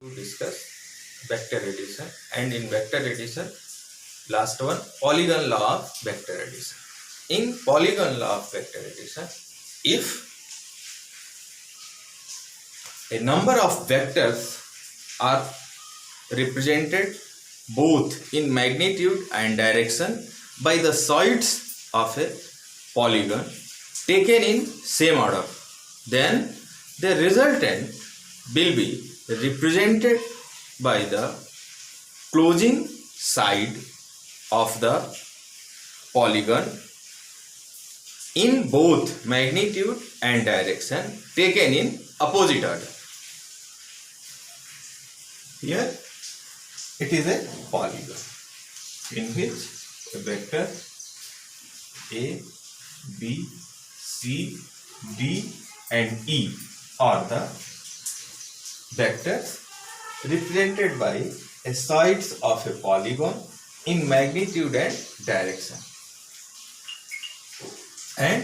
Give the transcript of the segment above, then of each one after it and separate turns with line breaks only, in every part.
to discuss vector addition, and in vector addition last one, polygon law of vector addition. In polygon law of vector addition, if a number of vectors are represented both in magnitude and direction by the sides of a polygon taken in same order, then the resultant will be represented by the closing side of the polygon in both magnitude and direction taken in opposite order. Here it is a polygon in which a vector A, B, C, D and E are the vectors represented by a sides of a polygon in magnitude and direction, and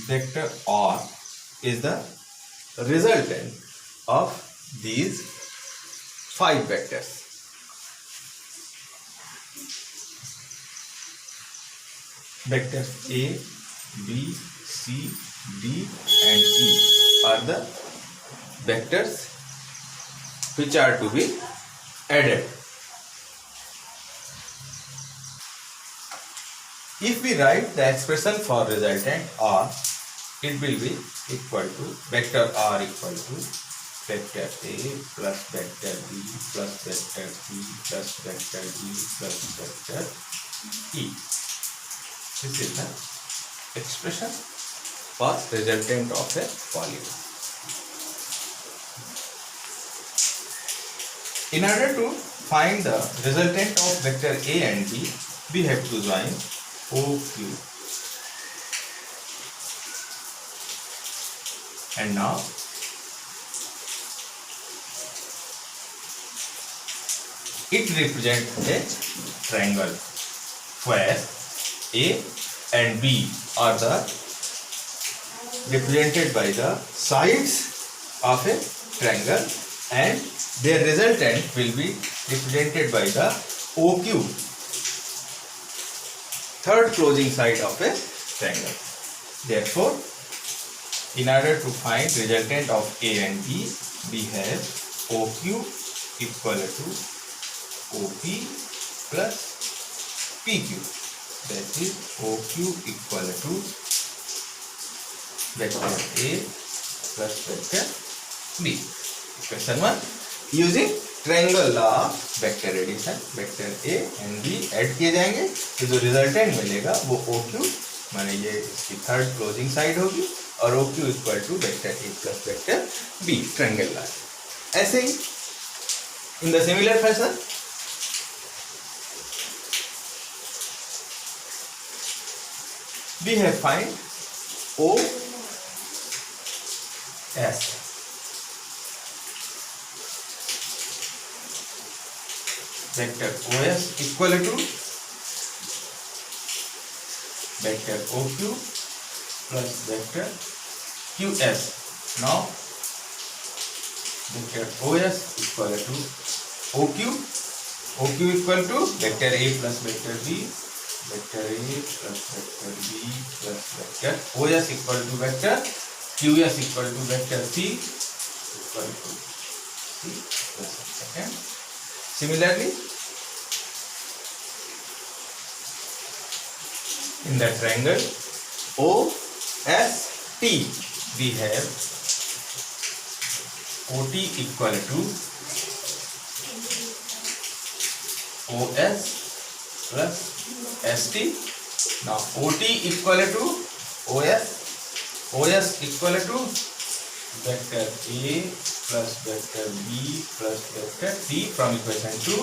vector R is the resultant of these five vectors. Vectors A, B, C, D and E are the vectors which are to be added. If we write the expression for resultant R, it will be equal to vector R equal to vector A plus vector B plus vector C plus vector D plus vector E. This is the expression for resultant of a polygon. In order to find the resultant of vector A and B, we have to join OQ. And now it represents a triangle where A and B are the represented by the sides of a triangle, and their resultant will be represented by the OQ, third closing side of a triangle. Therefore, in order to find resultant of A and B, we have OQ equal to OP plus PQ. That is OQ equal to vector A plus vector B. Question 1. Using triangle law vector addition, vecटर A and B add किए जाएंगे तो जो resultant मिलेगा वो OQ माने ये इसकी third closing side होगी और OQ equal to vector A plus vector B, triangle law. ऐसे ही in the similar fashion we have find OS. Vector OS equal to vector OQ plus vector QS. Now vector OS equal to OQ equal to vector A plus vector B, vector A plus vector B plus vector OS equal to vector QS equal to vector C equal to C plus second. Similarly, in the triangle OST, we have OT equal to OS plus ST. Now OT equal to OS equal to vector A plus vector B plus vector C from equation 2,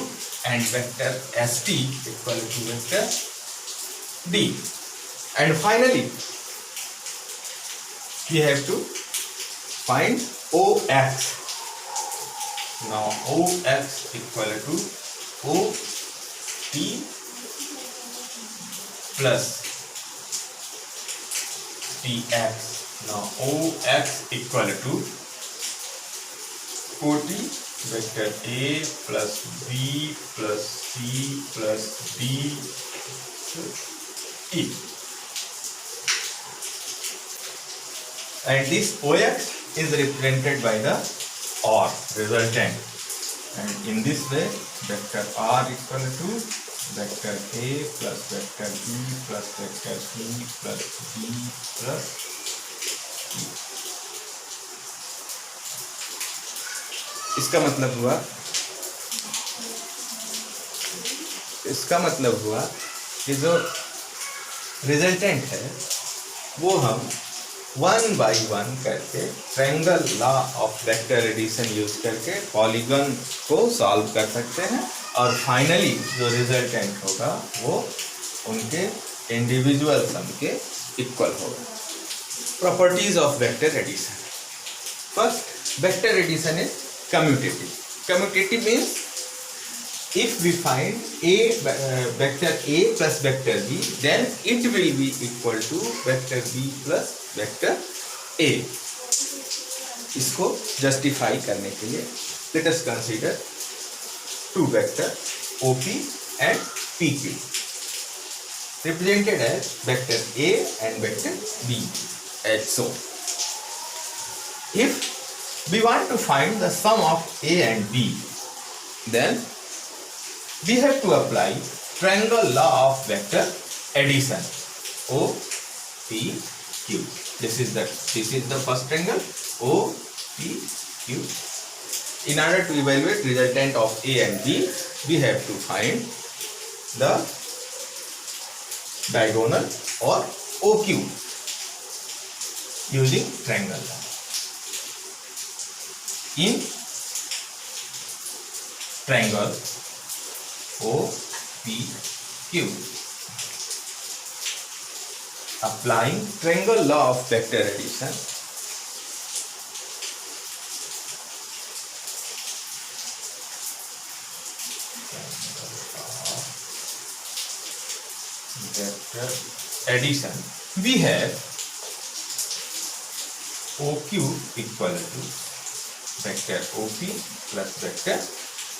and vector ST equal to vector D. And finally, we have to find OX. Now OX equal to OT plus TX. Now OX equal to OT vector A plus B plus C plus D E, and this OX is represented by the OR resultant, and in this way vector R equal to vector A plus vector B plus vector C plus D plus E. इसका मतलब हुआ कि जो resultant है वो हम one by one करके triangle law of vector addition use करके पॉलीगन को सॉल्व कर सकते हैं, और फाइनली जो रिजल्टेंट होगा वो उनके इंडिविजुअल सम के इक्वल होगा। Properties of vector addition. First, vector addition is commutative. Commutative means if we find vector A plus vector B, then it will be equal to vector B plus vector A. इसको justify करने के लिए let us consider two vector OP and PQ represented as vector A and vector B as so. If we want to find the sum of A and B, then we have to apply triangle law of vector addition. O P Q. This is the first triangle O P Q. In order to evaluate resultant of A and B, we have to find the diagonal or OQ using triangle law. In triangle OPQ, applying triangle law of vector addition, we have OQ equal to vector OP plus vector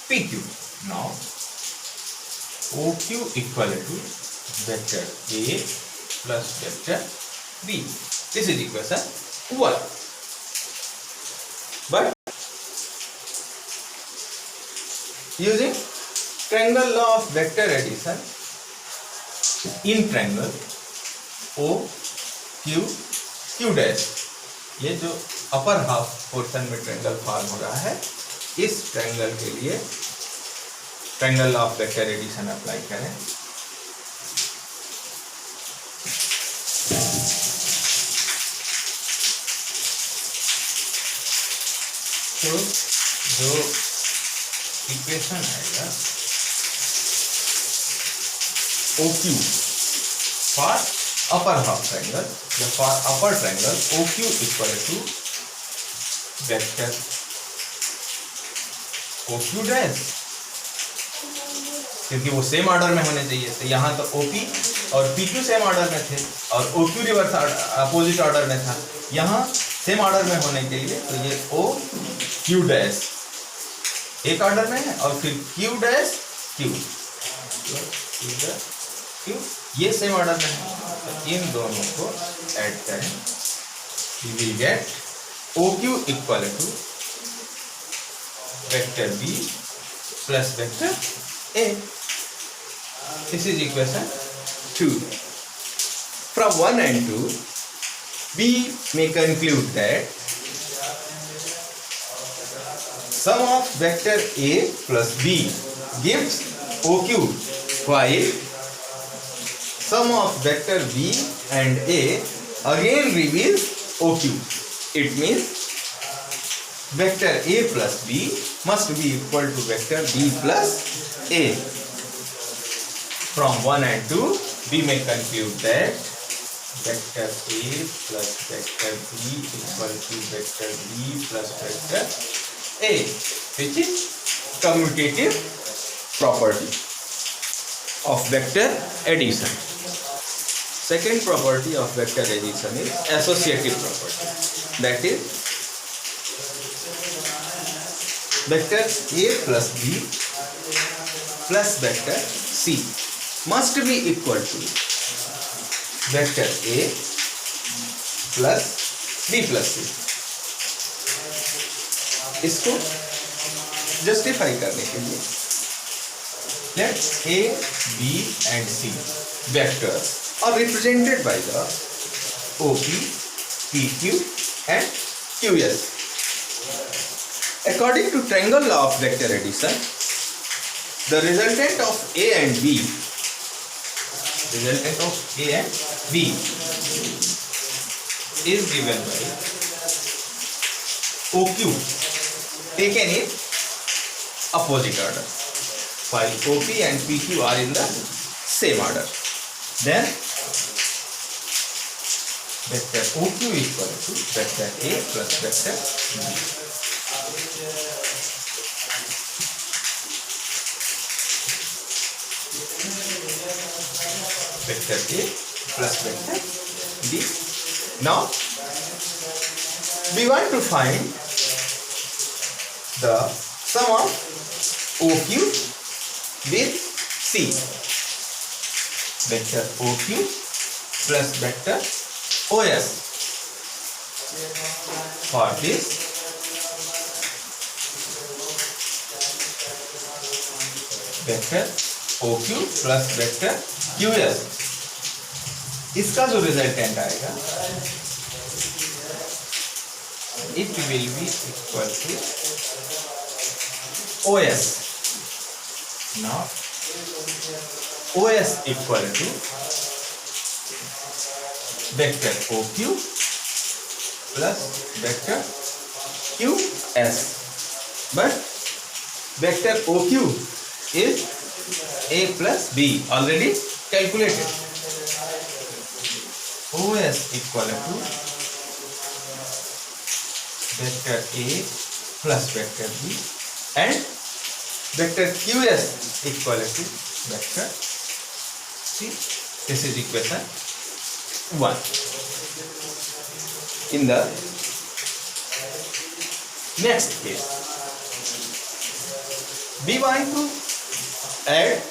PQ. Now OQ equal to vector A plus vector B. This is equation 1. But using triangle law of vector addition in triangle OQ Q dash, ये जो upper half portion में triangle form हो रहा है, इस triangle के लिए triangle of vector addition apply करें। तो जो इक्वेशन आएगा OQ for upper half triangle, the for upper triangle OQ equal to vector OQ dash, क्योंकि वो सेम ऑर्डर में होने चाहिए। तो यहाँ तो OP और PQ सेम ऑर्डर में थे और OQ रिवर्स अपोजिट ऑर्डर में था, यहाँ सेम ऑर्डर में होने के लिए तो ये OQ dash एक ऑर्डर में है और फिर Q dash Q ये सेम ऑर्डर में है। तो इन दोनों को ऐड करें, we will get OQ equal to vector B plus vector A. This is equation 2. From 1 and 2, we may conclude that sum of vector A plus B gives OQ, while sum of vector B and A again reveals OQ. It means vector A plus B must be equal to vector B plus A. From 1 and 2, we may conclude that vector A plus vector B equal to vector B plus vector A, which is commutative property of vector addition. Second property of vector addition is associative property. That is, vector A plus B plus vector C must be equal to vector A plus B plus C. इसको justify करने के लिए let A B and C vectors are represented by the OP, PQ and QS. According to triangle law of vector addition, the resultant of A and B is given by OQ taken in opposite order, while OP and PQ are in the same order. Then vector OQ equal to vector A plus vector B. Vector A plus vector B. Now we want to find the sum of OQ with C. Vector OQ plus vector OS. For this, vector OQ plus vector QS, इसका जो resultant आएगा it will be equal to OS. Now OS equal to vector OQ plus vector QS, but vector OQ is A plus B already calculated. OS equal to vector A plus vector B and vector QS equal to vector C. This is equation 1. In the next case, we want to add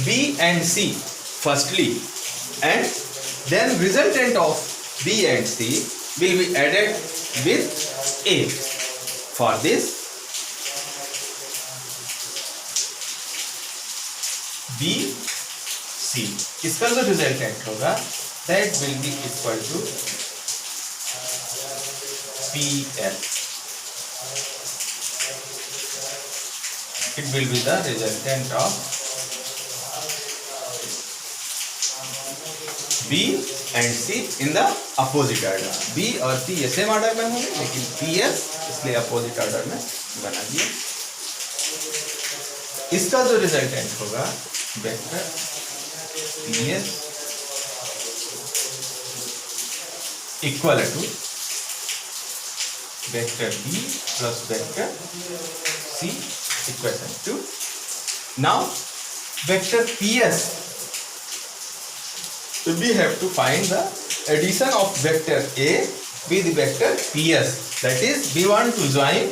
B and C firstly, and then resultant of B and C will be added with A. For this, B C इसका जो resultant होगा that will be equal to PL. It will be the resultant of B and C in the opposite order. B और C same order में होंगे, लेकिन PS इसलिए opposite order में बना दिया। इसका जो रिजल्टेंट होगा vector PS equal to vector B plus vector C, equation 2. Now vector PS, we have to find the addition of vector A with vector PS. That is, we want to join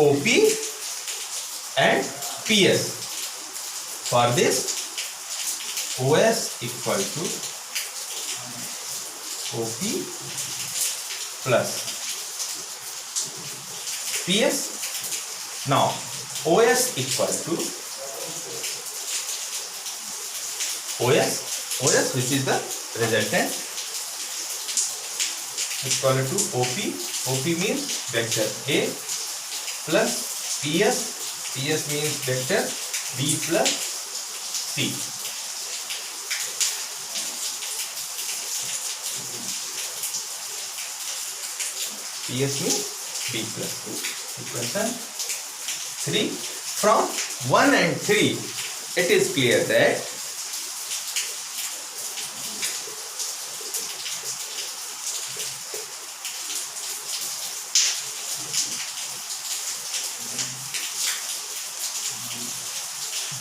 OP and PS. For this, OS equal to OP plus PS. Now OS equal to OS which is the resultant equal to OP means vector A plus PS means vector B plus C. PS means B plus 2. Equation 3. From 1 and 3, it is clear that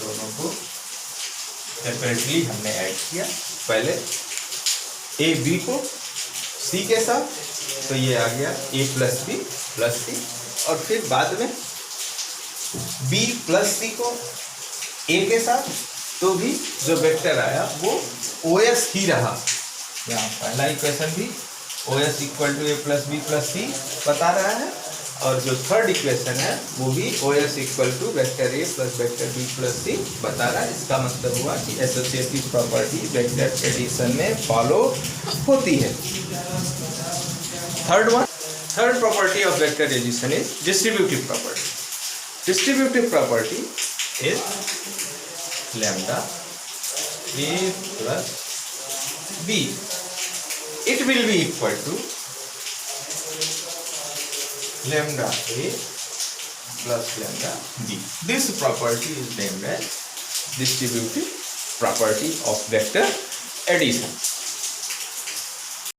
दोनों को separately हमने add किया। पहले A B को सी के साथ, तो ये आ गया A प्लस बी प्लस सी, और फिर बाद में बी प्लस सी को ए के साथ, तो भी जो वेक्टर आया वो OS ही रहा। यहाँ पहला इक्वेशन भी OS equal to A plus B plus C बता रहा है, और जो थर्ड इक्वेशन है वो भी OS equal to vector A plus vector B plus C बता रहा है। इसका मतलब हुआ कि एसोसिएटिव प्रॉपर्टी वेक्टर एडिशन में फॉलो होती है। Third property of vector addition is distributive property. Distributive property is lambda A plus B, it will be equal to lambda a plus lambda b. This property is named as distributive property of vector addition.